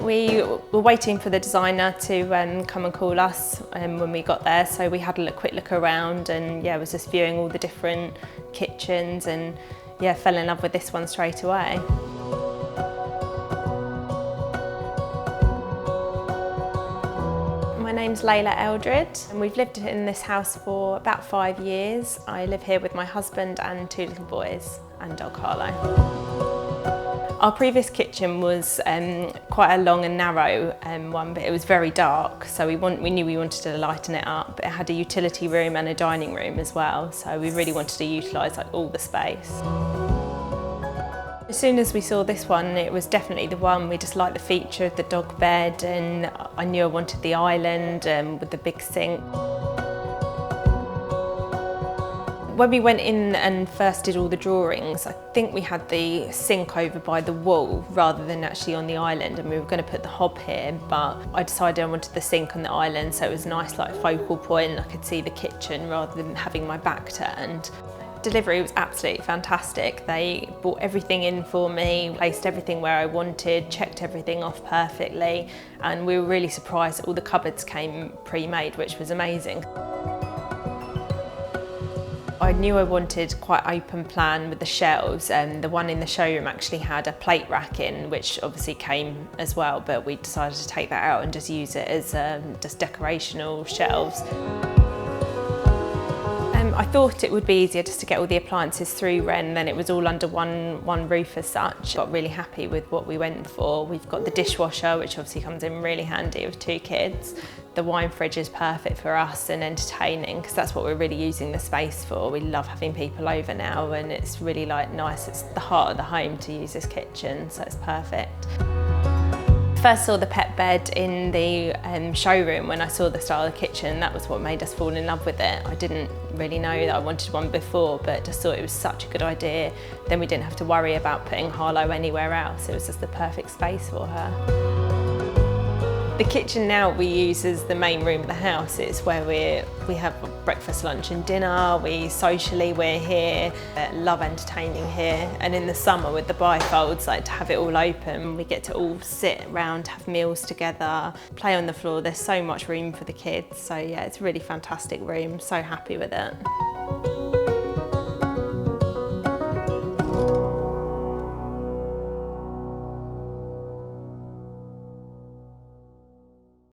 We were waiting for the designer to come and call us when we got there, so we had a quick look around and was just viewing all the different kitchens and fell in love with this one straight away. My name's Leila Eldred and we've lived in this house for about 5 years. I live here with my husband and 2 little boys and dog Harlow. Our previous kitchen was quite a long and narrow one, but it was very dark, so we knew we wanted to lighten it up. It had a utility room and a dining room as well, so we really wanted to utilise all the space. As soon as we saw this one, it was definitely the one. We just liked the feature of the dog bed, and I knew I wanted the island with the big sink. When we went in and first did all the drawings, I think we had the sink over by the wall rather than actually on the island, and we were going to put the hob here, but I decided I wanted the sink on the island, so it was a nice focal point and I could see the kitchen rather than having my back turned. Delivery was absolutely fantastic. They brought everything in for me, placed everything where I wanted, checked everything off perfectly, and we were really surprised that all the cupboards came pre-made, which was amazing. I knew I wanted quite open plan with the shelves, and the one in the showroom actually had a plate rack in, which obviously came as well, but we decided to take that out and just use it as just decorational shelves. I thought it would be easier just to get all the appliances through Wren, then it was all under one roof as such. Got really happy with what we went for. We've got the dishwasher, which obviously comes in really handy with 2 kids. The wine fridge is perfect for us and entertaining, because that's what we're really using the space for. We love having people over now, and it's really nice. It's the heart of the home to use this kitchen, so it's perfect. First saw the pet bed in the showroom when I saw the style of the kitchen. That was what made us fall in love with it. I didn't really know that I wanted one before, but just thought it was such a good idea. Then we didn't have to worry about putting Harlow anywhere else. It was just the perfect space for her. The kitchen now we use as the main room of the house. It's where we have breakfast, lunch and dinner. We're here. Love entertaining here. And in the summer with the bifolds, to have it all open, we get to all sit around, have meals together, play on the floor. There's so much room for the kids. So yeah, it's a really fantastic room. So happy with it.